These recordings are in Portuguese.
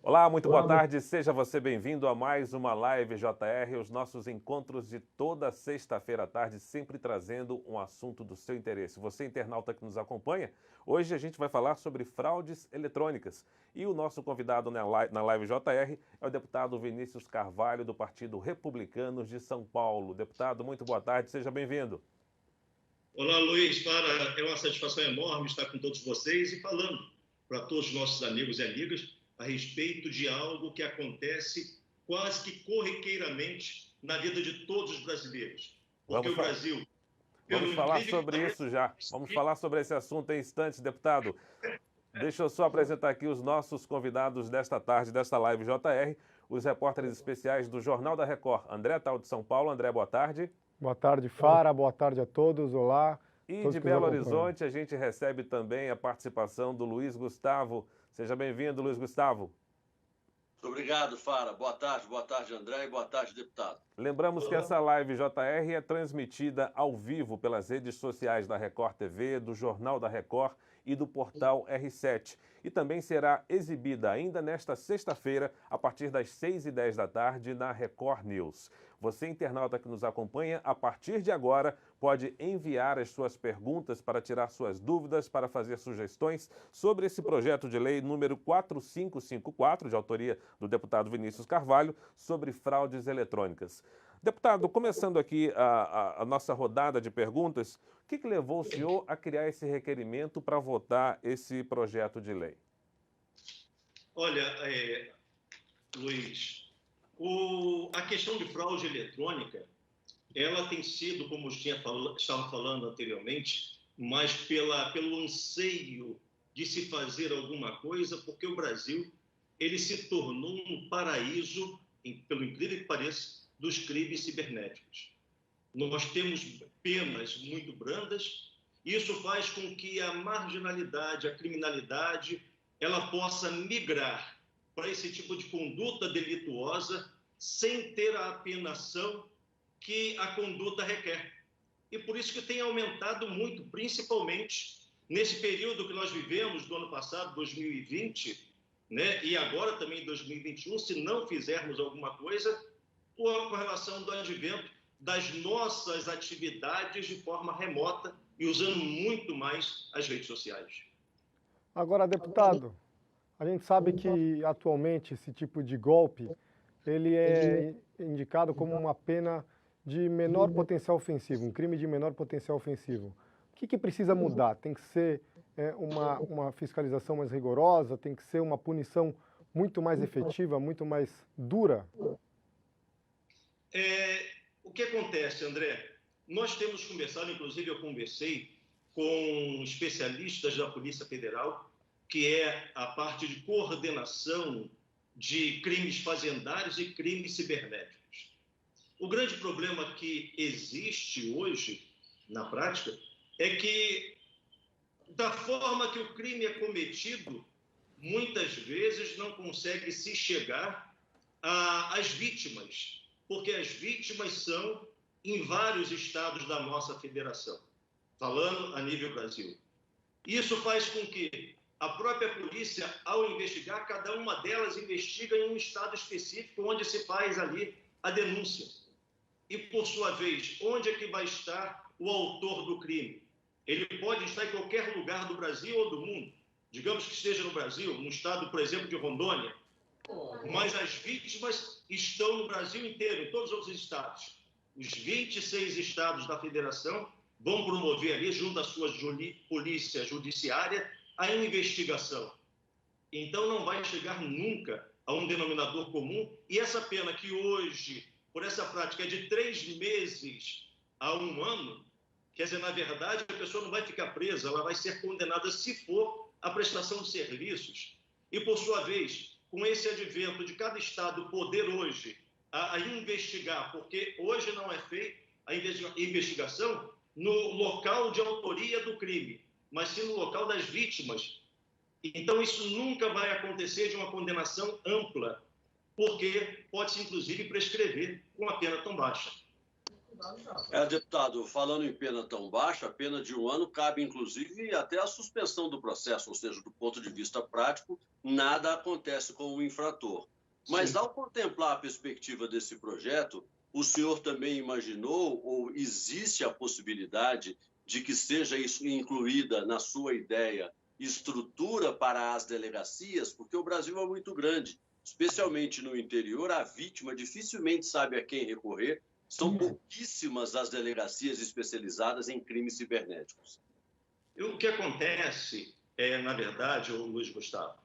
Olá, muito boa tarde, seja você bem-vindo a mais uma Live JR, os nossos encontros de toda sexta-feira à tarde, sempre trazendo um assunto do seu interesse. Você, internauta que nos acompanha, hoje a gente vai falar sobre fraudes eletrônicas. E o nosso convidado na Live JR é o deputado Vinícius Carvalho, do Partido Republicanos de São Paulo. Deputado, muito boa tarde, seja bem-vindo. Olá, Luiz. É uma satisfação enorme estar com todos vocês e falando para todos os nossos amigos e amigas a respeito de algo que acontece quase que corriqueiramente na vida de todos os brasileiros. Porque o Brasil... Vamos falar sobre isso já. Vamos falar sobre esse assunto em instantes, deputado. Deixa eu só apresentar aqui os nossos convidados desta tarde, desta Live JR, os repórteres especiais do Jornal da Record. André Tal, de São Paulo. André, boa tarde. Boa tarde, Fara. Boa tarde a todos. Olá. E de Belo Horizonte a gente recebe também a participação do Luiz Gustavo. Seja bem-vindo, Luiz Gustavo. Muito obrigado, Fara. Boa tarde, André, e boa tarde, deputado. Lembramos que essa Live JR é transmitida ao vivo pelas redes sociais da Record TV, do Jornal da Record e do portal R7. E também será exibida ainda nesta sexta-feira, a partir das 6h10 da tarde, na Record News. Você, internauta que nos acompanha, a partir de agora, pode enviar as suas perguntas para tirar suas dúvidas, para fazer sugestões sobre esse projeto de lei número 4554, de autoria do deputado Vinícius Carvalho, sobre fraudes eletrônicas. Deputado, começando aqui a nossa rodada de perguntas, o que levou o senhor a criar esse requerimento para votar esse projeto de lei? Olha, Luiz, a questão de fraude eletrônica, ela tem sido, como estava falando anteriormente, mais pelo anseio de se fazer alguma coisa, porque o Brasil ele se tornou um paraíso, pelo incrível que pareça, dos crimes cibernéticos. Nós temos penas muito brandas, e isso faz com que a marginalidade, a criminalidade, ela possa migrar para esse tipo de conduta delituosa sem ter a apenação que a conduta requer. E por isso que tem aumentado muito, principalmente nesse período que nós vivemos do ano passado, 2020, né, e agora também 2021, se não fizermos alguma coisa, com relação do advento das nossas atividades de forma remota e usando muito mais as redes sociais. Agora, deputado, a gente sabe que atualmente esse tipo de golpe ele é indicado como uma pena de menor potencial ofensivo, um crime de menor potencial ofensivo. O que precisa mudar? Tem que ser uma fiscalização mais rigorosa? Tem que ser uma punição muito mais efetiva, muito mais dura? O que acontece, André? Nós temos conversado, inclusive eu conversei com especialistas da Polícia Federal, que é a parte de coordenação de crimes fazendários e crimes cibernéticos. O grande problema que existe hoje, na prática, é que, da forma que o crime é cometido, muitas vezes não consegue se chegar às vítimas, porque as vítimas são em vários estados da nossa federação, falando a nível Brasil. Isso faz com que a própria polícia, ao investigar, cada uma delas investiga em um estado específico onde se faz ali a denúncia. E, por sua vez, onde é que vai estar o autor do crime? Ele pode estar em qualquer lugar do Brasil ou do mundo. Digamos que esteja no Brasil, no estado, por exemplo, de Rondônia, mas as vítimas estão no Brasil inteiro, em todos os outros estados. Os 26 estados da federação vão promover ali, junto à sua polícia judiciária, a investigação. Então não vai chegar nunca a um denominador comum, e essa pena que hoje, por essa prática, é de 3 meses a 1 ano, quer dizer, na verdade, a pessoa não vai ficar presa, ela vai ser condenada se for a prestação de serviços. E, por sua vez, com esse advento de cada estado poder hoje a investigar, porque hoje não é feita a investigação no local de autoria do crime, mas sim no local das vítimas. Então, isso nunca vai acontecer de uma condenação ampla, porque pode-se, inclusive, prescrever com uma pena tão baixa. Deputado, falando em pena tão baixa, a pena de 1 ano cabe, inclusive, até a suspensão do processo, ou seja, do ponto de vista prático, nada acontece com o infrator. Mas, ao contemplar a perspectiva desse projeto, o senhor também imaginou ou existe a possibilidade de que seja isso incluída na sua ideia estrutura para as delegacias? Porque o Brasil é muito grande, especialmente no interior, a vítima dificilmente sabe a quem recorrer. São pouquíssimas as delegacias especializadas em crimes cibernéticos. O que acontece, na verdade, Luiz Gustavo,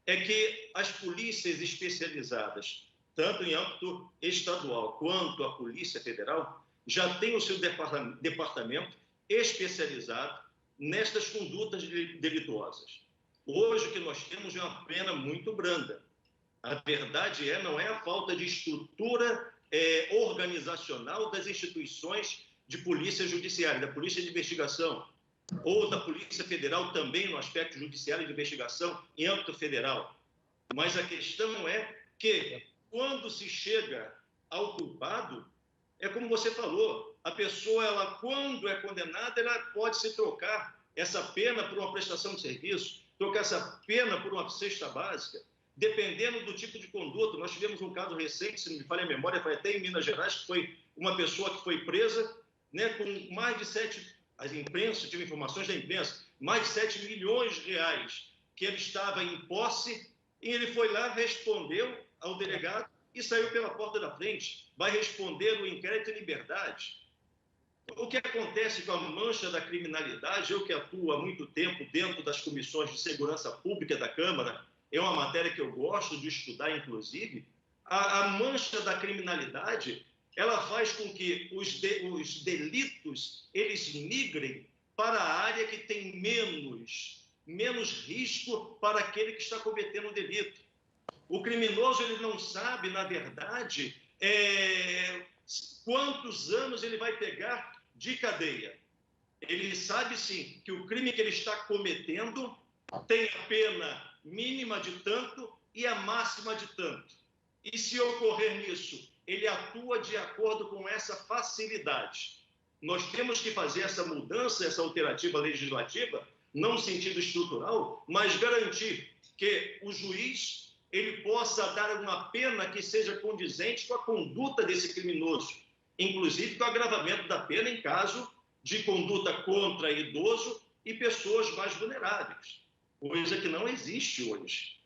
é que as polícias especializadas, tanto em âmbito estadual quanto a Polícia Federal, já têm o seu departamento especializado nestas condutas delituosas. Hoje o que nós temos é uma pena muito branda. A verdade não é a falta de estrutura organizacional das instituições de polícia judiciária, da polícia de investigação, ou da Polícia Federal também no aspecto judiciário de investigação em âmbito federal. Mas a questão é que, quando se chega ao culpado, é como você falou, a pessoa, quando é condenada, ela pode se trocar essa pena por uma prestação de serviço, trocar essa pena por uma cesta básica, dependendo do tipo de conduta. Nós tivemos um caso recente, se não me falha a memória, foi até em Minas Gerais, que foi uma pessoa que foi presa, né, com mais de 7, a imprensa, tive informações da imprensa, mais de 7 milhões de reais que ele estava em posse, e ele foi lá, respondeu ao delegado e saiu pela porta da frente. Vai responder o inquérito em liberdade. O que acontece com a mancha da criminalidade, eu que atuo há muito tempo dentro das comissões de segurança pública da Câmara, é uma matéria que eu gosto de estudar, inclusive, a mancha da criminalidade, ela faz com que os delitos, eles migrem para a área que tem menos risco para aquele que está cometendo o delito. O criminoso, ele não sabe, na verdade, quantos anos ele vai pegar de cadeia. Ele sabe, sim, que o crime que ele está cometendo tem a pena mínima de tanto e a máxima de tanto. E se ocorrer nisso, ele atua de acordo com essa facilidade. Nós temos que fazer essa mudança, essa alternativa legislativa, não no sentido estrutural, mas garantir que o juiz ele possa dar uma pena que seja condizente com a conduta desse criminoso, inclusive com o agravamento da pena em caso de conduta contra idoso e pessoas mais vulneráveis, coisa que não existe hoje.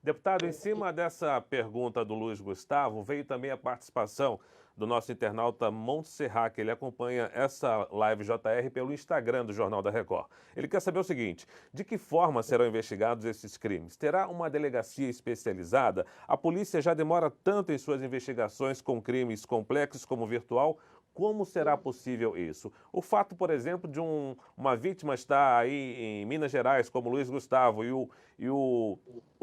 Deputado, em cima dessa pergunta do Luiz Gustavo, veio também a participação do nosso internauta Montserrat, que ele acompanha essa live JR pelo Instagram do Jornal da Record. Ele quer saber o seguinte: de que forma serão investigados esses crimes? Terá uma delegacia especializada? A polícia já demora tanto em suas investigações com crimes complexos como o virtual. Como será possível isso? O fato, por exemplo, de uma vítima estar aí em Minas Gerais, como Luiz Gustavo, e o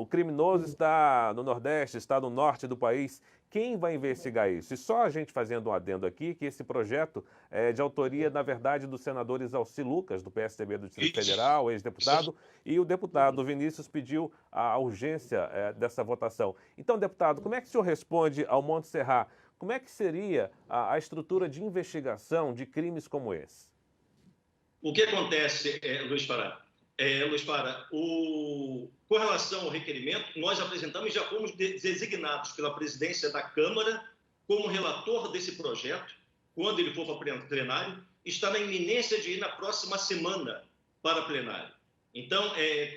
criminoso está no Nordeste, está no Norte do país. Quem vai investigar isso? E só a gente fazendo um adendo aqui, que esse projeto é de autoria, na verdade, do senador Isalci Lucas, do PSDB do Distrito Federal, ex-deputado, e o deputado Vinícius pediu a urgência dessa votação. Então, deputado, como é que o senhor responde ao Montserrat? Como é que seria a estrutura de investigação de crimes como esse? O que acontece, Luiz Pará? Com relação ao requerimento, nós apresentamos e já fomos designados pela presidência da Câmara como relator desse projeto, quando ele for para plenário, está na iminência de ir na próxima semana para plenário. Então,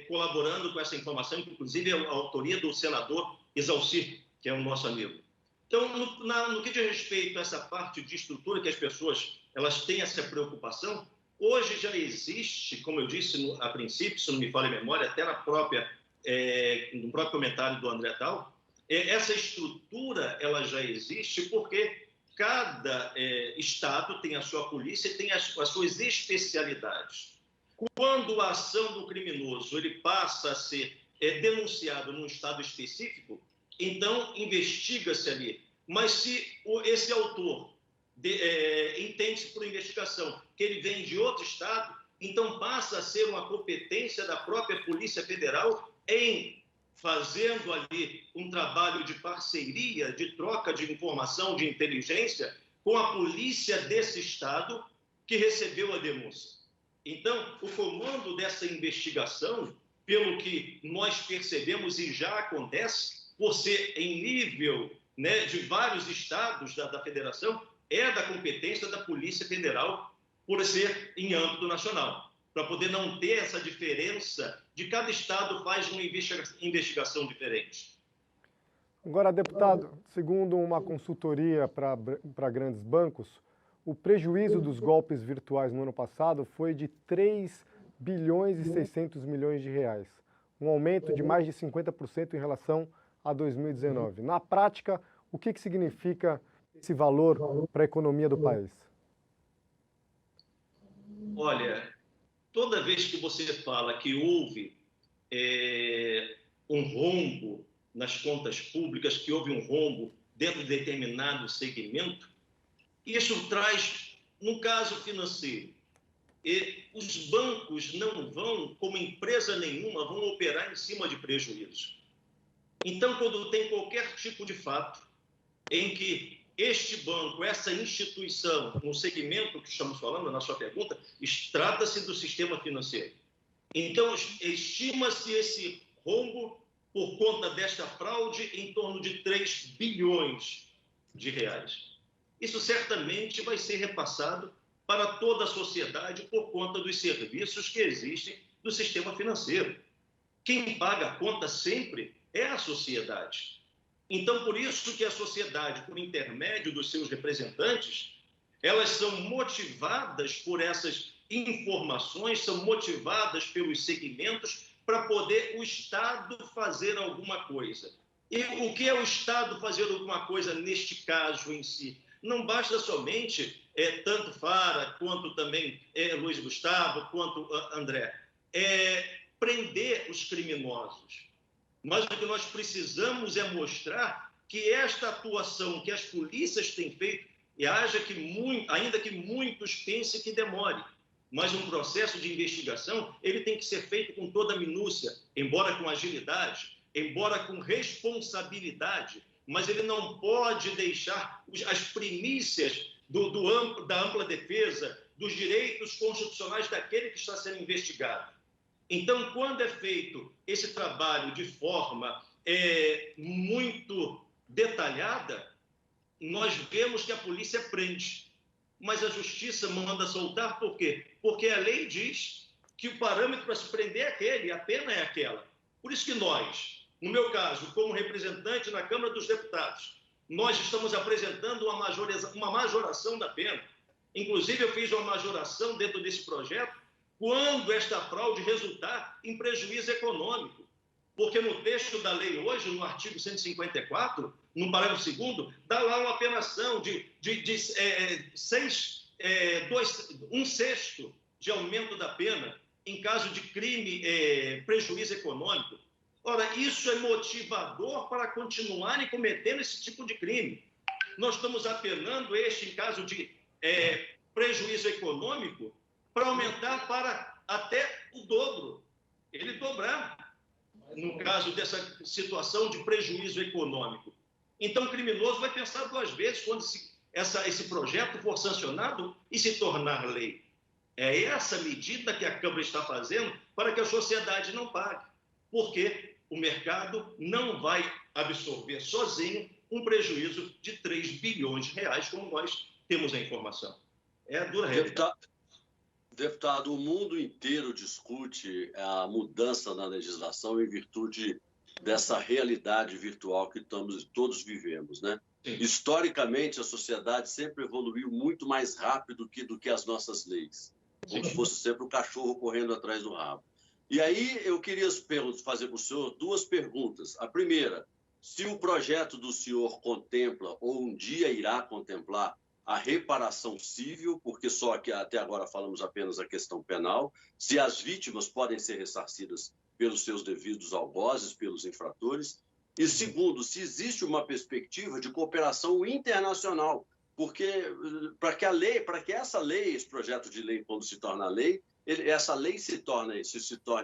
colaborando com essa informação, inclusive a autoria do senador Isalci, que é o nosso amigo. Então, no que diz respeito a essa parte de estrutura que as pessoas elas têm essa preocupação, hoje já existe, como eu disse a princípio, se não me falha a memória, até no próprio comentário do André Tal, essa estrutura ela já existe porque cada estado tem a sua polícia e tem as suas especialidades. Quando a ação do criminoso ele passa a ser denunciado num estado específico, então investiga-se ali. Mas se esse autor entende-se por investigação que ele vem de outro estado, então passa a ser uma competência da própria Polícia Federal em fazendo ali um trabalho de parceria, de troca de informação, de inteligência com a polícia desse estado que recebeu a denúncia. Então, o comando dessa investigação, pelo que nós percebemos e já acontece, por ser em nível, né, de vários estados da federação, é da competência da Polícia Federal, por ser em âmbito nacional, para poder não ter essa diferença de cada estado faz uma investigação diferente. Agora, deputado, segundo uma consultoria para grandes bancos, o prejuízo dos golpes virtuais no ano passado foi de 3 bilhões e 600 milhões de reais, um aumento de mais de 50% em relação a 2019. Na prática, o que significa esse valor para a economia do país? Olha, toda vez que você fala que houve um rombo nas contas públicas, que houve um rombo dentro de determinado segmento, isso traz, no caso financeiro, os bancos não vão, como empresa nenhuma, vão operar em cima de prejuízo. Então, quando tem qualquer tipo de fato em que este banco, essa instituição, no segmento que estamos falando, na sua pergunta, trata-se do sistema financeiro. Então, estima-se esse rombo por conta desta fraude em torno de 3 bilhões de reais. Isso certamente vai ser repassado para toda a sociedade por conta dos serviços que existem do sistema financeiro. Quem paga a conta sempre é a sociedade. Então, por isso que a sociedade, por intermédio dos seus representantes, elas são motivadas por essas informações, são motivadas pelos segmentos para poder o Estado fazer alguma coisa. E o que é o Estado fazer alguma coisa neste caso em si? Não basta somente, tanto Fara, quanto também Luiz Gustavo, quanto André, prender os criminosos. Mas o que nós precisamos é mostrar que esta atuação que as polícias têm feito, e ainda que muitos pensem que demore, mas um processo de investigação ele tem que ser feito com toda a minúcia, embora com agilidade, embora com responsabilidade, mas ele não pode deixar as primícias da ampla defesa, dos direitos constitucionais daquele que está sendo investigado. Então, quando é feito esse trabalho de forma muito detalhada, nós vemos que a polícia prende, mas a justiça manda soltar. Por quê? Porque a lei diz que o parâmetro para se prender é aquele, a pena é aquela. Por isso que nós, no meu caso, como representante na Câmara dos Deputados, nós estamos apresentando uma majoração da pena. Inclusive, eu fiz uma majoração dentro desse projeto quando esta fraude resultar em prejuízo econômico. Porque no texto da lei hoje, no artigo 154, no parágrafo 2º, dá lá uma penação de 1/6 de aumento da pena em caso de crime, prejuízo econômico. Ora, isso é motivador para continuarem cometendo esse tipo de crime. Nós estamos apenando em caso de prejuízo econômico, para aumentar para até o dobro. Ele dobrar, no caso dessa situação de prejuízo econômico. Então, o criminoso vai pensar 2 vezes quando esse projeto for sancionado e se tornar lei. É essa medida que a Câmara está fazendo para que a sociedade não pague. Porque o mercado não vai absorver sozinho um prejuízo de 3 bilhões de reais, como nós temos a informação. É a dura realidade. Deputado, o mundo inteiro discute a mudança na legislação em virtude dessa realidade virtual que todos vivemos, né? Sim. Historicamente, a sociedade sempre evoluiu muito mais rápido do que as nossas leis, como se fosse sempre o cachorro correndo atrás do rabo. E aí eu queria fazer para o senhor 2 perguntas. A primeira, se o projeto do senhor contempla ou um dia irá contemplar a reparação civil, porque só que até agora falamos apenas da questão penal, se as vítimas podem ser ressarcidas pelos seus devidos algozes, pelos infratores, e segundo, se existe uma perspectiva de cooperação internacional, porque para que essa lei, esse projeto de lei, quando se torna lei, essa lei se torne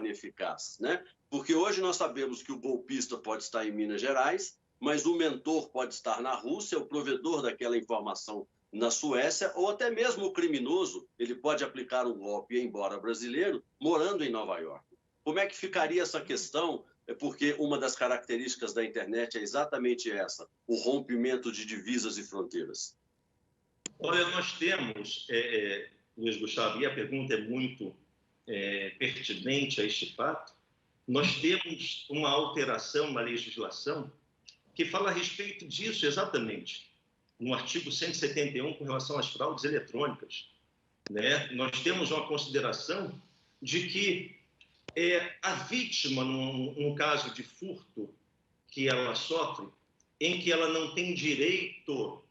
eficaz, né? Porque hoje nós sabemos que o golpista pode estar em Minas Gerais, mas o mentor pode estar na Rússia, o provedor daquela informação na Suécia, ou até mesmo o criminoso, ele pode aplicar um golpe, embora brasileiro, morando em Nova York. Como é que ficaria essa questão? Porque uma das características da internet é exatamente essa, o rompimento de divisas e fronteiras. Olha, nós temos, Luiz Gustavo, e a pergunta é muito pertinente a este fato, nós temos uma alteração na legislação que fala a respeito disso exatamente, no artigo 171, com relação às fraudes eletrônicas. Né? Nós temos uma consideração de que a vítima, num caso de furto que ela sofre, em que ela não tem direito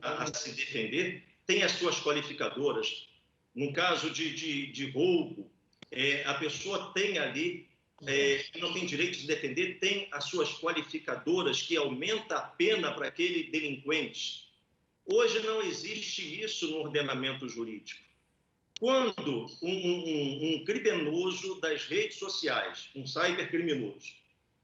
a se defender, tem as suas qualificadoras. No caso de roubo, a pessoa tem ali, não tem direito de se defender, tem as suas qualificadoras que aumenta a pena para aquele delinquente. Hoje não existe isso no ordenamento jurídico. Quando um criminoso das redes sociais, um cybercriminoso,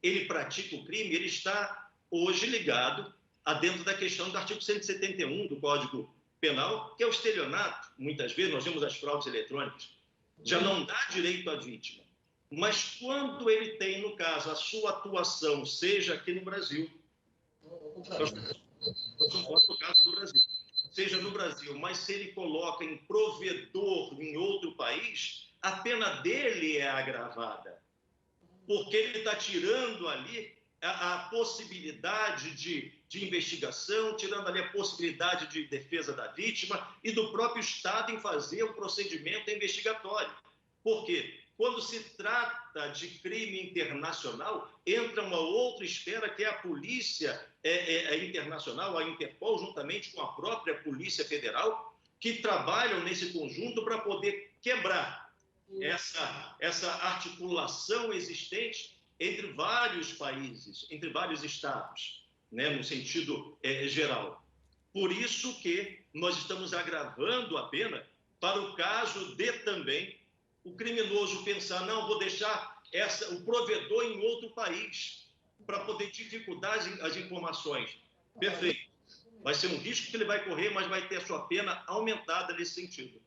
ele pratica o crime, ele está hoje ligado a dentro da questão do artigo 171 do Código Penal, que é o estelionato. Muitas vezes nós vemos as fraudes eletrônicas. Já não dá direito à vítima. Mas quando ele tem, no caso, a sua atuação, seja aqui no Brasil, no caso do Brasil, seja no Brasil, mas se ele coloca em provedor em outro país, a pena dele é agravada, porque ele está tirando ali a possibilidade de investigação, tirando ali a possibilidade de defesa da vítima e do próprio Estado em fazer o procedimento investigatório. Por quê? Quando se trata de crime internacional, entra uma outra esfera que é a polícia internacional, a Interpol, juntamente com a própria Polícia Federal, que trabalham nesse conjunto para poder quebrar essa articulação existente entre vários países, entre vários estados, né, no sentido geral. Por isso que nós estamos agravando a pena para o caso de também o criminoso pensar, não, vou deixar o provedor em outro país para poder dificultar as informações. Perfeito. Vai ser um risco que ele vai correr, mas vai ter a sua pena aumentada nesse sentido.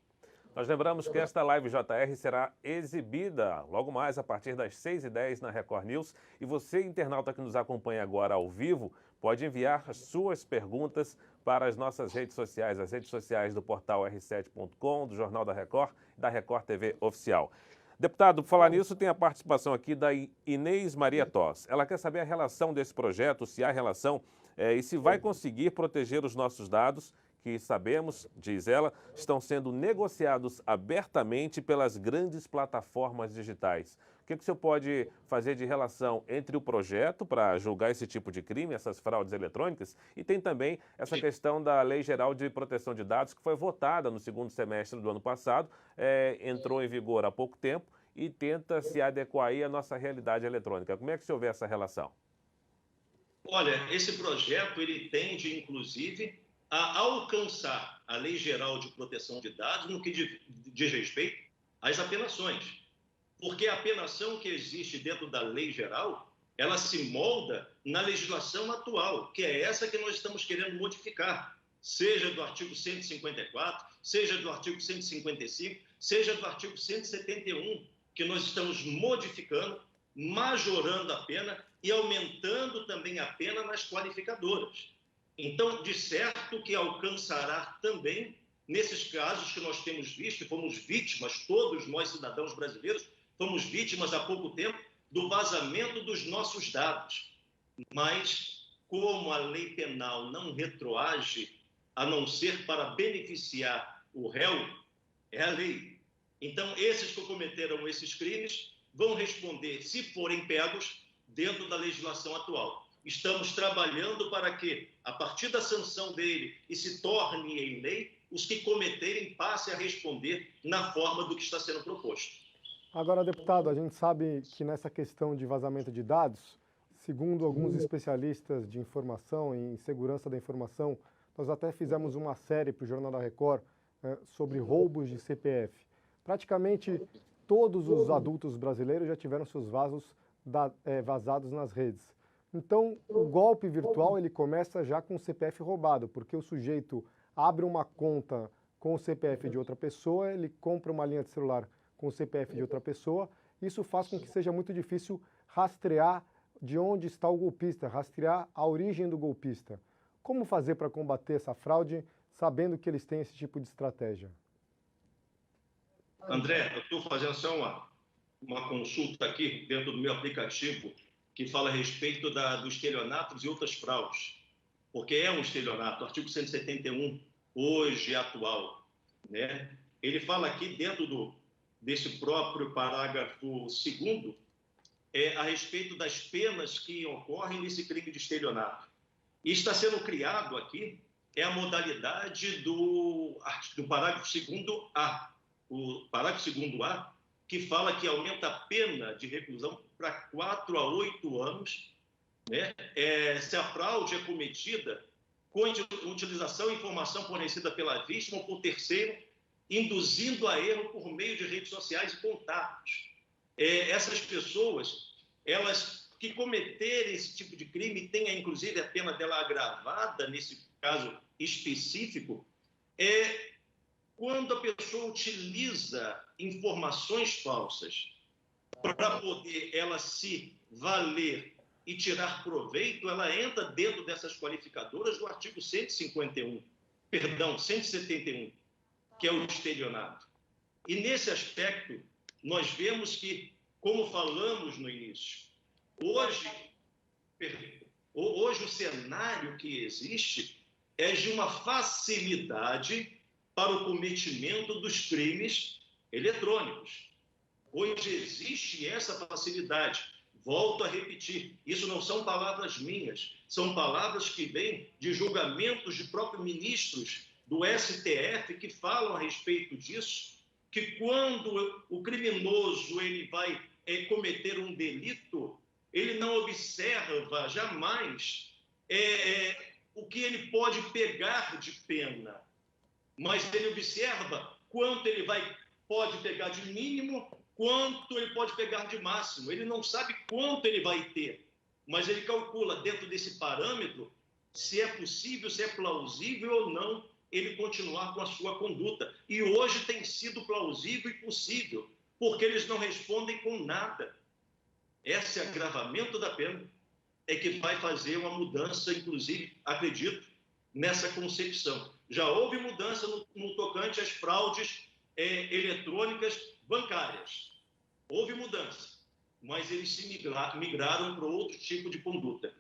Nós lembramos que esta Live JR será exibida logo mais a partir das 6h10 na Record News. E você, internauta que nos acompanha agora ao vivo, pode enviar as suas perguntas para as nossas redes sociais, as redes sociais do portal r7.com, do Jornal da Record e da Record TV Oficial. Deputado, por falar nisso, tem a participação aqui da Inês Maria Toss. Ela quer saber a relação desse projeto, se há relação e se vai conseguir proteger os nossos dados, que sabemos, diz ela, estão sendo negociados abertamente pelas grandes plataformas digitais. O que o senhor pode fazer de relação entre o projeto para julgar esse tipo de crime, essas fraudes eletrônicas, e tem também essa questão da Lei Geral de Proteção de Dados, que foi votada no segundo semestre do ano passado, entrou em vigor há pouco tempo e tenta se adequar aí à nossa realidade eletrônica. Como é que o senhor vê essa relação? Olha, esse projeto ele tende, inclusive, a alcançar a Lei Geral de Proteção de Dados no que diz respeito às apenações. Porque a apenação que existe dentro da lei geral, ela se molda na legislação atual, que é essa que nós estamos querendo modificar, seja do artigo 154, seja do artigo 155, seja do artigo 171, que nós estamos modificando, majorando a pena e aumentando também a pena nas qualificadoras. Então, de certo que alcançará também, nesses casos que nós temos visto, e fomos vítimas, todos nós cidadãos brasileiros, fomos vítimas há pouco tempo do vazamento dos nossos dados. Mas, como a lei penal não retroage, a não ser para beneficiar o réu, é a lei. Então, esses que cometeram esses crimes vão responder, se forem pegos, dentro da legislação atual. Estamos trabalhando para que, a partir da sanção dele e se torne em lei, os que cometerem passem a responder na forma do que está sendo proposto. Agora, deputado, a gente sabe que nessa questão de vazamento de dados, segundo alguns especialistas de informação em segurança da informação, nós até fizemos uma série para o Jornal da Record sobre roubos de CPF. Praticamente todos os adultos brasileiros já tiveram seus vazados nas redes. Então, o golpe virtual ele começa já com o CPF roubado, porque o sujeito abre uma conta com o CPF de outra pessoa, ele compra uma linha de celular com o CPF de outra pessoa. Isso faz com que seja muito difícil rastrear de onde está o golpista, rastrear a origem do golpista. Como fazer para combater essa fraude, sabendo que eles têm esse tipo de estratégia? André, eu estou fazendo só uma consulta aqui dentro do meu aplicativo que fala a respeito dos estelionatos e outras fraudes. Porque é um estelionato, artigo 171, hoje atual, né? Ele fala aqui dentro desse próprio parágrafo 2º, a respeito das penas que ocorrem nesse crime de estelionato. E está sendo criado aqui a modalidade do parágrafo 2º-A. O parágrafo 2º-A, que fala que aumenta a pena de reclusão para 4 a 8 anos, né? Se a fraude é cometida com utilização de informação fornecida pela vítima ou por terceiro, induzindo a erro por meio de redes sociais e contatos. Essas pessoas, elas que cometerem esse tipo de crime, têm inclusive a pena dela agravada, nesse caso específico, quando a pessoa utiliza informações falsas para poder ela se valer e tirar proveito, ela entra dentro dessas qualificadoras do artigo 171, que é o estelionato. E nesse aspecto, nós vemos que, como falamos no início, hoje o cenário que existe é de uma facilidade para o cometimento dos crimes eletrônicos. Hoje existe essa facilidade. Volto a repetir, isso não são palavras minhas, são palavras que vêm de julgamentos de próprios ministros do STF que falam a respeito disso, que quando o criminoso ele vai cometer um delito, ele não observa jamais o que ele pode pegar de pena, mas ele observa quanto ele pode pegar de mínimo, quanto ele pode pegar de máximo. Ele não sabe quanto ele vai ter, mas ele calcula dentro desse parâmetro se é possível, se é plausível ou não ele continuar com a sua conduta. E hoje tem sido plausível e possível, porque eles não respondem com nada. Esse agravamento da pena é que vai fazer uma mudança, inclusive, acredito, nessa concepção. Já houve mudança no tocante às fraudes eletrônicas bancárias. Houve mudança, mas eles se migraram para outro tipo de conduta.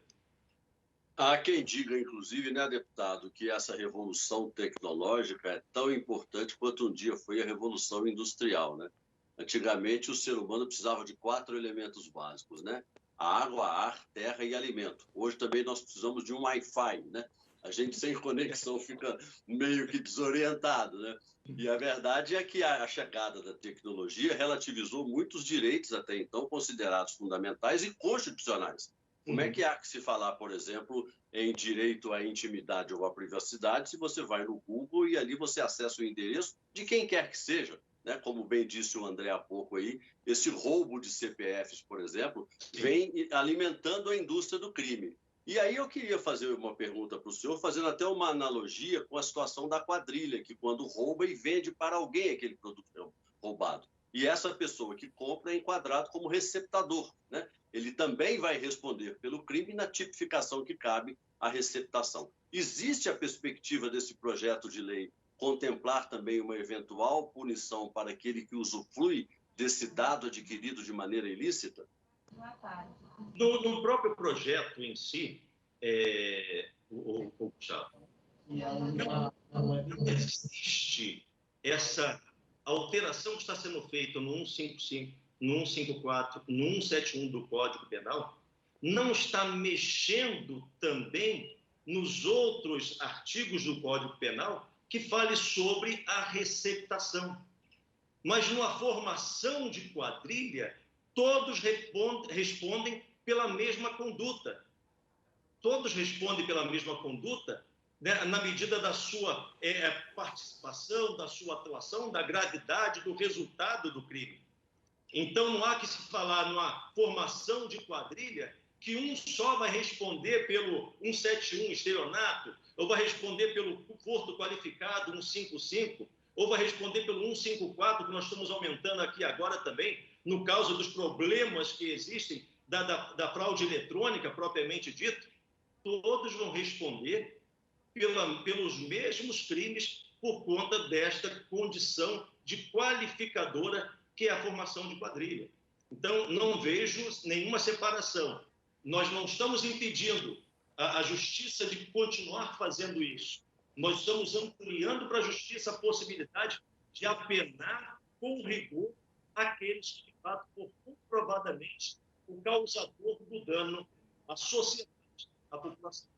Há quem diga, inclusive, né, deputado, que essa revolução tecnológica é tão importante quanto um dia foi a revolução industrial, né? Antigamente, o ser humano precisava de 4 elementos básicos, né? A água, ar, terra e alimento. Hoje também nós precisamos de um Wi-Fi, né? A gente sem conexão fica meio que desorientado, né? E a verdade é que a chegada da tecnologia relativizou muitos direitos até então considerados fundamentais e constitucionais. Como é que há que se falar, por exemplo, em direito à intimidade ou à privacidade se você vai no Google e ali você acessa o endereço de quem quer que seja, né? Como bem disse o André há pouco aí, esse roubo de CPFs, por exemplo, vem alimentando a indústria do crime. E aí eu queria fazer uma pergunta para o senhor, fazendo até uma analogia com a situação da quadrilha, que quando rouba e vende para alguém aquele produto roubado. E essa pessoa que compra é enquadrado como receptador, né? Ele também vai responder pelo crime na tipificação que cabe à receptação. Existe a perspectiva desse projeto de lei contemplar também uma eventual punição para aquele que usufrui desse dado adquirido de maneira ilícita? No próprio projeto em si, Gustavo, não existe essa alteração que está sendo feita no 155, no 154, no 171 do Código Penal, não está mexendo também nos outros artigos do Código Penal que fale sobre a receptação. Mas numa formação de quadrilha, todos respondem pela mesma conduta. Todos respondem pela mesma conduta, né, na medida da sua participação, da sua atuação, da gravidade, do resultado do crime. Então, não há que se falar numa formação de quadrilha que um só vai responder pelo 171 estelionato, ou vai responder pelo furto qualificado 155, ou vai responder pelo 154, que nós estamos aumentando aqui agora também, no caso dos problemas que existem da fraude eletrônica propriamente dito, todos vão responder pelos mesmos crimes por conta desta condição de qualificadora que é a formação de quadrilha. Então, não vejo nenhuma separação. Nós não estamos impedindo a justiça de continuar fazendo isso. Nós estamos ampliando para a justiça a possibilidade de apenar com rigor aqueles que, de fato, for comprovadamente o causador do dano à sociedade, à população.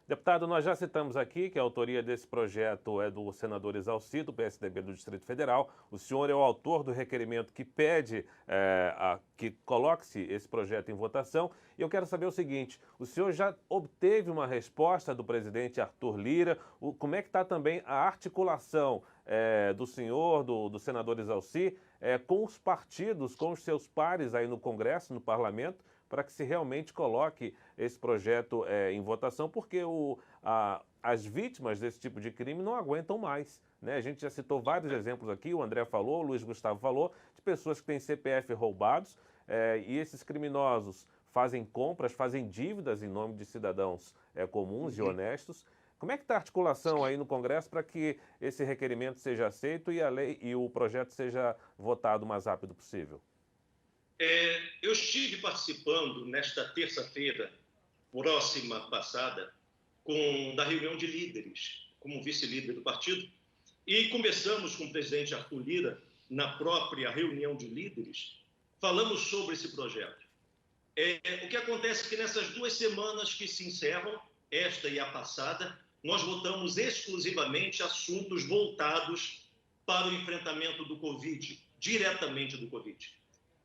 Deputado, nós já citamos aqui que a autoria desse projeto é do senador Exalci, do PSDB do Distrito Federal. O senhor é o autor do requerimento que pede que coloque-se esse projeto em votação. E eu quero saber o seguinte, o senhor já obteve uma resposta do presidente Arthur Lira? Como é que está também a articulação do senhor, do senador Exalci, com os partidos, com os seus pares aí no Congresso, no Parlamento, para que se realmente coloque esse projeto em votação, porque as vítimas desse tipo de crime não aguentam mais, né? A gente já citou vários exemplos aqui, o André falou, o Luiz Gustavo falou, de pessoas que têm CPF roubados e esses criminosos fazem compras, fazem dívidas em nome de cidadãos comuns e honestos. Como é que está a articulação aí no Congresso para que esse requerimento seja aceito e a lei e o projeto seja votado o mais rápido possível? Eu estive participando nesta terça-feira, próxima passada, da reunião de líderes, como vice-líder do partido, e conversamos com o presidente Arthur Lira na própria reunião de líderes, falamos sobre esse projeto. O que acontece é que nessas 2 semanas que se encerram, esta e a passada, nós votamos exclusivamente assuntos voltados para o enfrentamento do Covid, diretamente do Covid.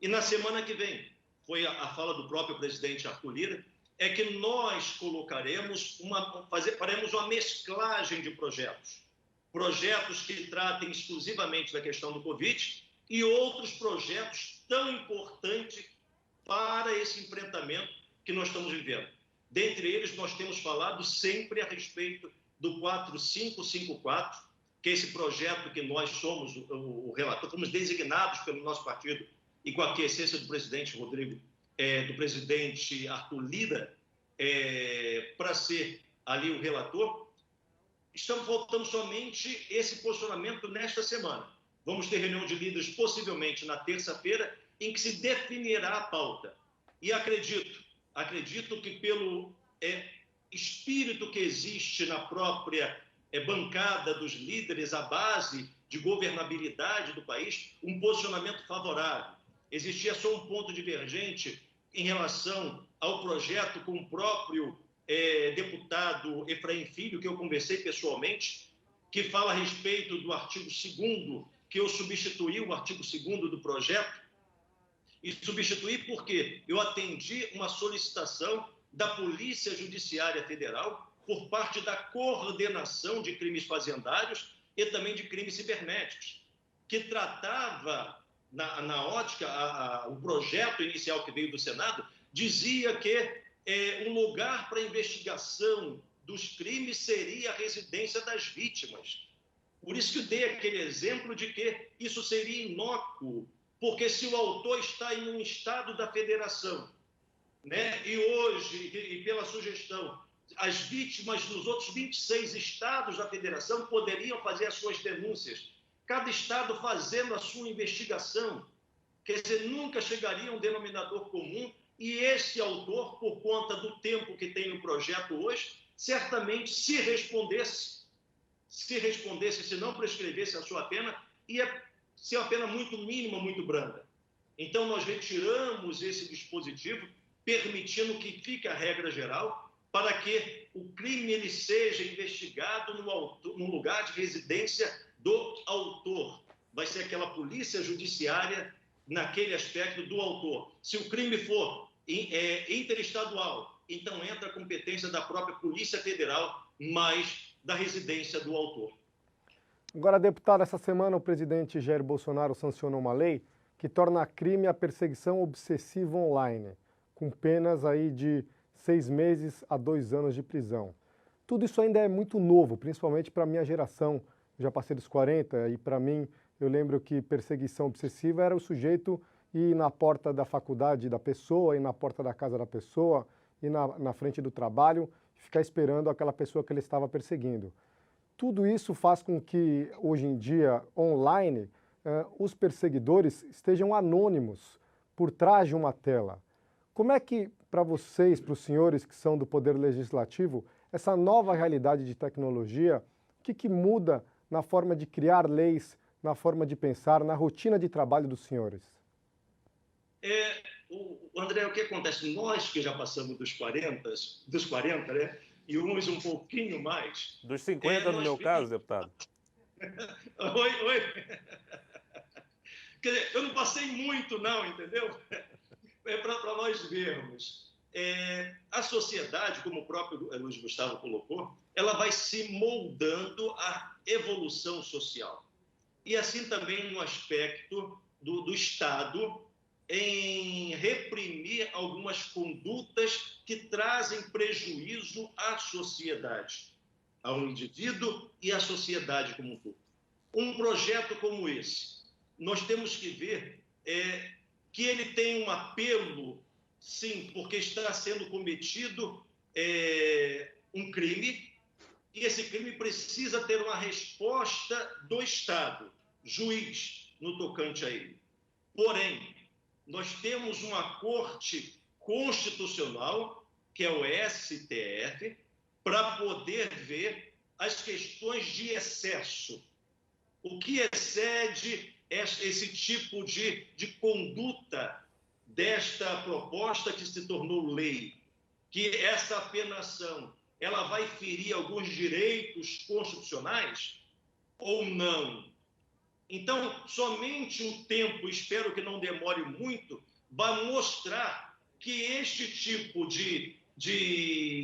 E na semana que vem, foi a fala do próprio presidente Arthur Lira, é que nós faremos uma mesclagem de projetos. Projetos que tratem exclusivamente da questão do Covid e outros projetos tão importantes para esse enfrentamento que nós estamos vivendo. Dentre eles, nós temos falado sempre a respeito do 4554, que é esse projeto que nós somos o relator, fomos designados pelo nosso partido e com a aquiescência do presidente do presidente Arthur Lira, para ser ali o relator. Estamos votando somente esse posicionamento nesta semana. Vamos ter reunião de líderes possivelmente na terça-feira, em que se definirá a pauta. E acredito que pelo espírito que existe na própria bancada dos líderes, a base de governabilidade do país, um posicionamento favorável. Existia só um ponto divergente em relação ao projeto com o próprio deputado Efraim Filho, que eu conversei pessoalmente, que fala a respeito do artigo 2º, que eu substituí o artigo 2º do projeto, e substituí porque eu atendi uma solicitação da Polícia Judiciária Federal por parte da Coordenação de Crimes Fazendários e também de crimes cibernéticos, que tratava, na ótica, o projeto inicial que veio do Senado, dizia que um lugar para investigação dos crimes seria a residência das vítimas. Por isso que eu dei aquele exemplo de que isso seria inócuo, porque se o autor está em um estado da federação, né, e hoje, e pela sugestão, as vítimas dos outros 26 estados da federação poderiam fazer as suas denúncias, cada estado fazendo a sua investigação, quer dizer, nunca chegaria a um denominador comum, e esse autor, por conta do tempo que tem no projeto hoje, certamente se respondesse, se não prescrevesse a sua pena, ia ser uma pena muito mínima, muito branda. Então, nós retiramos esse dispositivo, permitindo que fique a regra geral, para que o crime ele seja investigado no lugar de residência do autor. Vai ser aquela polícia judiciária naquele aspecto do autor. Se o crime for interestadual, então entra a competência da própria Polícia Federal, mais da residência do autor. Agora, deputado, essa semana o presidente Jair Bolsonaro sancionou uma lei que torna crime a perseguição obsessiva online. com penas aí de 6 meses a 2 anos de prisão. Tudo isso ainda é muito novo, principalmente para a minha geração. Eu já passei dos 40 e, para mim, eu lembro que perseguição obsessiva era o sujeito ir na porta da faculdade da pessoa, ir na porta da casa da pessoa, ir na frente do trabalho, ficar esperando aquela pessoa que ele estava perseguindo. Tudo isso faz com que, hoje em dia, online, os perseguidores estejam anônimos por trás de uma tela. Como é que, para vocês, para os senhores que são do Poder Legislativo, essa nova realidade de tecnologia, o que muda na forma de criar leis, na forma de pensar, na rotina de trabalho dos senhores? André, o que acontece? Nós que já passamos dos 40, né? E uns um pouquinho mais. Dos 50 no meu caso, deputado. Oi. Quer dizer, eu não passei muito, não, entendeu? Para nós vermos. A sociedade, como o próprio Luiz Gustavo colocou, ela vai se moldando à evolução social. E assim também no aspecto do Estado em reprimir algumas condutas que trazem prejuízo à sociedade, ao indivíduo e à sociedade como um todo. Um projeto como esse, nós temos que ver que ele tem um apelo, sim, porque está sendo cometido um crime, e esse crime precisa ter uma resposta do Estado, juiz, no tocante a ele. Porém, nós temos uma Corte Constitucional, que é o STF, para poder ver as questões de excesso. O que excede esse tipo de conduta desta proposta que se tornou lei? Que essa apenação, ela vai ferir alguns direitos constitucionais ou não? Então, somente um tempo, espero que não demore muito, vai mostrar que este tipo de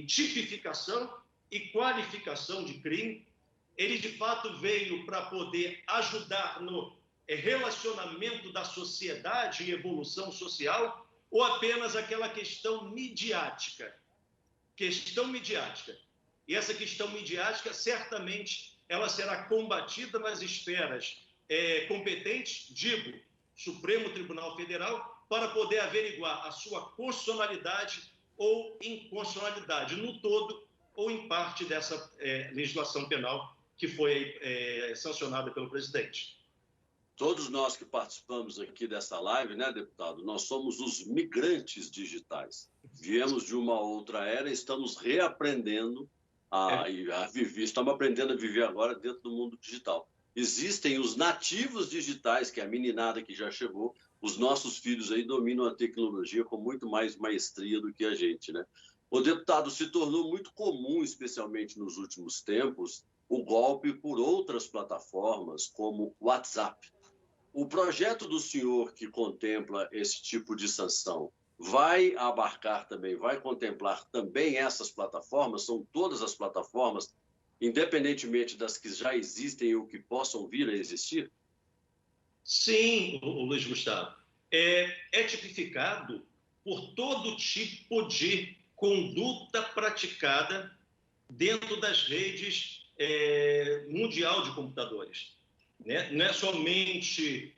tipificação e qualificação de crime, ele de fato veio para poder ajudar no relacionamento da sociedade e evolução social, ou apenas aquela questão midiática. E essa questão midiática, certamente, ela será combatida nas esferas competentes, digo, Supremo Tribunal Federal, para poder averiguar a sua constitucionalidade ou inconstitucionalidade, no todo ou em parte dessa legislação penal que foi sancionada pelo presidente. Todos nós que participamos aqui dessa live, né, deputado, nós somos os migrantes digitais. Viemos de uma outra era, estamos reaprendendo a viver, estamos aprendendo a viver agora dentro do mundo digital. Existem os nativos digitais, que é a meninada que já chegou, os nossos filhos aí dominam a tecnologia com muito mais maestria do que a gente, né? O deputado, se tornou muito comum, especialmente nos últimos tempos, o golpe por outras plataformas, como o WhatsApp. O projeto do senhor que contempla esse tipo de sanção vai abarcar também, vai contemplar também essas plataformas? São todas as plataformas, independentemente das que já existem ou que possam vir a existir? Sim, Luiz Gustavo. É tipificado por todo tipo de conduta praticada dentro das redes mundial de computadores. Né? Não é somente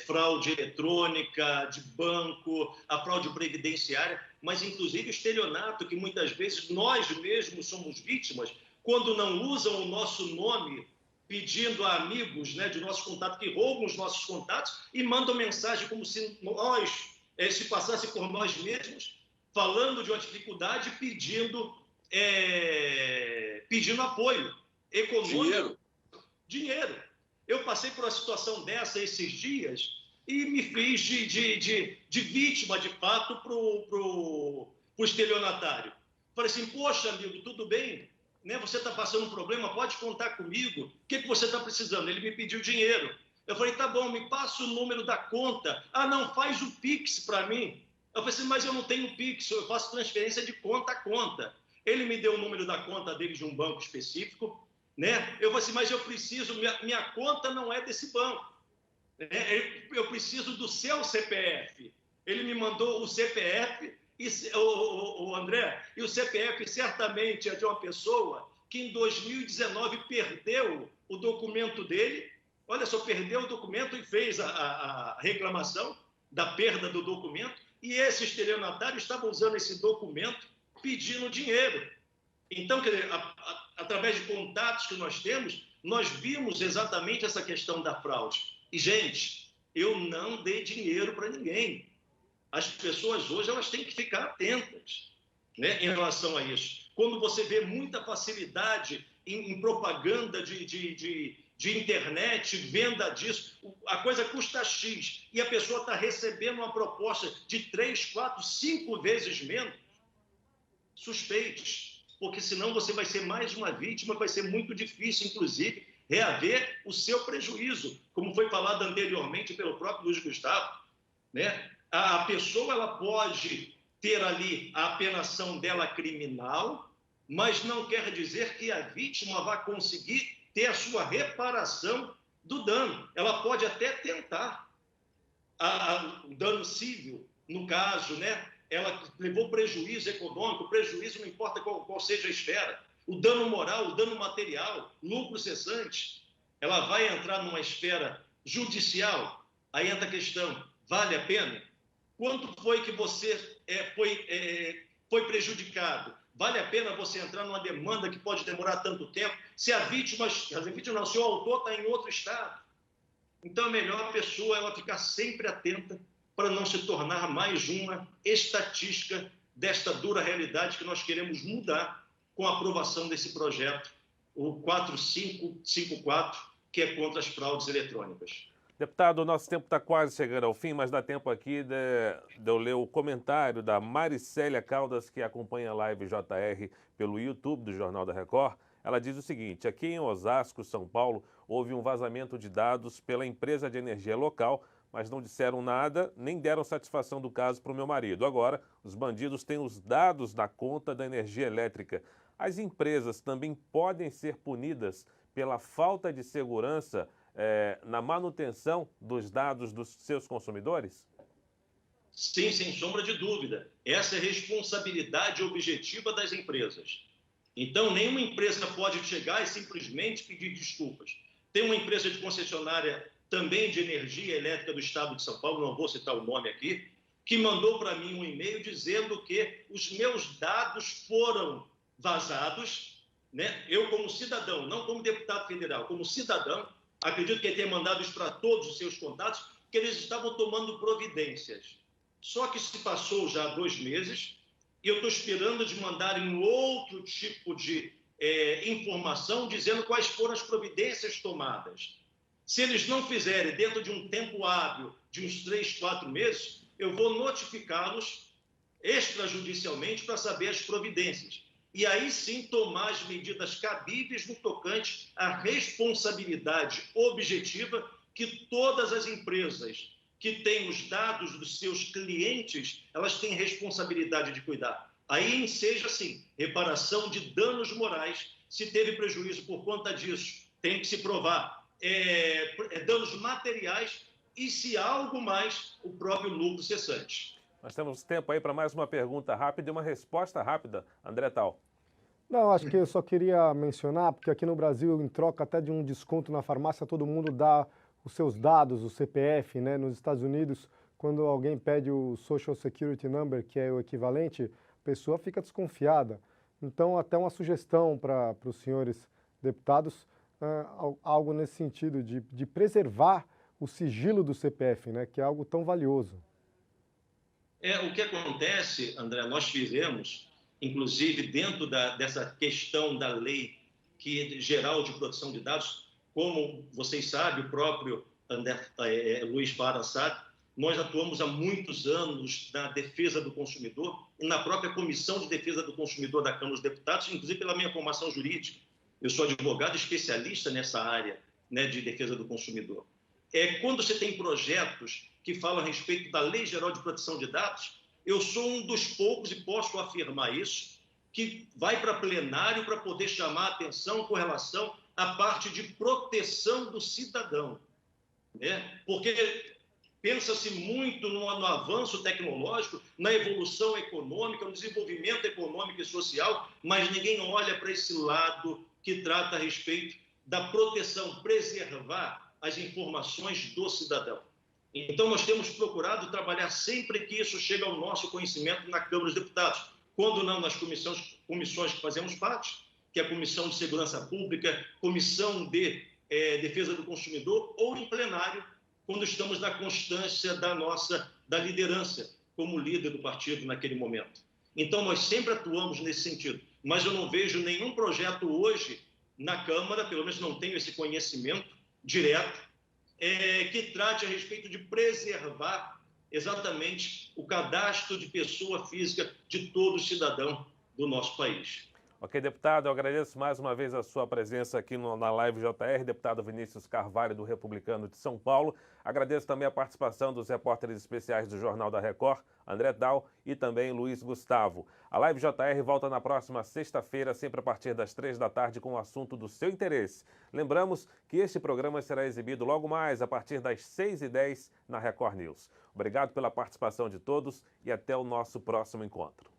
fraude eletrônica, de banco, a fraude previdenciária, mas inclusive estelionato, que muitas vezes nós mesmos somos vítimas, quando não usam o nosso nome, pedindo a amigos, né, de nosso contato, que roubam os nossos contatos e mandam mensagem como se nós se passasse por nós mesmos, falando de uma dificuldade, pedindo apoio econômico. Dinheiro. Eu passei por uma situação dessa esses dias e me fiz de vítima, de fato, para o estelionatário. Falei assim, poxa, amigo, tudo bem? Né? Você está passando um problema, pode contar comigo. O que você está precisando? Ele me pediu dinheiro. Eu falei, tá bom, me passa o número da conta. Ah, não, faz o Pix para mim. Eu falei assim, mas eu não tenho Pix, eu faço transferência de conta a conta. Ele me deu o número da conta dele de um banco específico, né? Eu falei assim, mas eu preciso, minha conta não é desse banco. Eu preciso do seu CPF. Ele me mandou o CPF André, e o CPF certamente é de uma pessoa que em 2019 perdeu o documento dele, olha só, perdeu o documento e fez a reclamação da perda do documento, e esse estelionatário estava usando esse documento pedindo dinheiro. Então, quer dizer, através de contatos que nós temos, nós vimos exatamente essa questão da fraude. E, gente, eu não dei dinheiro para ninguém. As pessoas hoje elas têm que ficar atentas, né, em relação a isso. Quando você vê muita facilidade em propaganda de internet, venda disso, a coisa custa X e a pessoa está recebendo uma proposta de 3, 4, 5 vezes menos, suspeitos, porque senão você vai ser mais uma vítima, vai ser muito difícil, inclusive, reaver o seu prejuízo, como foi falado anteriormente pelo próprio Luiz Gustavo, né? A pessoa ela pode ter ali a apenação dela criminal, mas não quer dizer que a vítima vai conseguir ter a sua reparação do dano. Ela pode até tentar o dano civil, no caso, né? Ela levou prejuízo econômico, prejuízo não importa qual seja a esfera, o dano moral, o dano material, lucro cessante, ela vai entrar numa esfera judicial, aí entra a questão, vale a pena? Quanto foi que você foi prejudicado? Vale a pena você entrar numa demanda que pode demorar tanto tempo? Se a vítima não, se o autor está em outro estado. Então é melhor a pessoa ela ficar sempre atenta para não se tornar mais uma estatística desta dura realidade que nós queremos mudar com a aprovação desse projeto, o 4554, que é contra as fraudes eletrônicas. Deputado, o nosso tempo está quase chegando ao fim, mas dá tempo aqui de eu ler o comentário da Maricélia Caldas, que acompanha a live JR pelo YouTube do Jornal da Record. Ela diz o seguinte: aqui em Osasco, São Paulo, houve um vazamento de dados pela empresa de energia local, mas não disseram nada, nem deram satisfação do caso para o meu marido. Agora, os bandidos têm os dados da conta da energia elétrica. As empresas também podem ser punidas pela falta de segurança na manutenção dos dados dos seus consumidores? Sim, sem sombra de dúvida. Essa é a responsabilidade objetiva das empresas. Então, nenhuma empresa pode chegar e simplesmente pedir desculpas. Tem uma empresa de concessionária também de energia elétrica do estado de São Paulo, não vou citar o nome aqui, que mandou para mim um e-mail dizendo que os meus dados foram vazados, né? Eu como cidadão, não como deputado federal, como cidadão, acredito que ele tenha mandado isso para todos os seus contatos, que eles estavam tomando providências. Só que se passou já 2 meses e eu estou esperando de mandarem outro tipo de informação dizendo quais foram as providências tomadas. Se eles não fizerem dentro de um tempo hábil de uns 3, 4 meses, eu vou notificá-los extrajudicialmente para saber as providências. E aí sim tomar as medidas cabíveis no tocante à responsabilidade objetiva que todas as empresas que têm os dados dos seus clientes, elas têm responsabilidade de cuidar. Aí seja assim, reparação de danos morais, se teve prejuízo por conta disso, tem que se provar. Danos materiais e, se há algo mais, o próprio lucro cessante. Nós temos tempo aí para mais uma pergunta rápida e uma resposta rápida. André Tal. Não, acho que eu só queria mencionar, porque aqui no Brasil, em troca até de um desconto na farmácia, todo mundo dá os seus dados, o CPF, né? Nos Estados Unidos, quando alguém pede o Social Security Number, que é o equivalente, a pessoa fica desconfiada. Então, até uma sugestão para os senhores deputados, algo nesse sentido, de preservar o sigilo do CPF, né? Que é algo tão valioso. O que acontece, André, nós fizemos, inclusive dentro dessa questão da lei geral de proteção de dados, como vocês sabem, o próprio Luiz Fara sabe, nós atuamos há muitos anos na defesa do consumidor e na própria Comissão de Defesa do Consumidor da Câmara dos Deputados, inclusive pela minha formação jurídica. Eu sou advogado especialista nessa área, né, de defesa do consumidor. Quando você tem projetos que falam a respeito da Lei Geral de Proteção de Dados, eu sou um dos poucos, e posso afirmar isso, que vai para plenário para poder chamar a atenção com relação à parte de proteção do cidadão, né? Porque pensa-se muito no avanço tecnológico, na evolução econômica, no desenvolvimento econômico e social, mas ninguém olha para esse lado que trata a respeito da proteção, preservar as informações do cidadão. Então, nós temos procurado trabalhar sempre que isso chega ao nosso conhecimento na Câmara dos Deputados, quando não nas comissões que fazemos parte, que é a Comissão de Segurança Pública, Comissão de Defesa do Consumidor, ou em plenário, quando estamos na constância da liderança, como líder do partido naquele momento. Então, nós sempre atuamos nesse sentido, mas eu não vejo nenhum projeto hoje na Câmara, pelo menos não tenho esse conhecimento direto, que trate a respeito de preservar exatamente o cadastro de pessoa física de todo cidadão do nosso país. Ok, deputado, eu agradeço mais uma vez a sua presença aqui na Live JR, deputado Vinícius Carvalho, do Republicano de São Paulo. Agradeço também a participação dos repórteres especiais do Jornal da Record, André Dal e também Luiz Gustavo. A Live JR volta na próxima sexta-feira, sempre a partir das 3 da tarde, com o assunto do seu interesse. Lembramos que este programa será exibido logo mais, a partir das 6h10, na Record News. Obrigado pela participação de todos e até o nosso próximo encontro.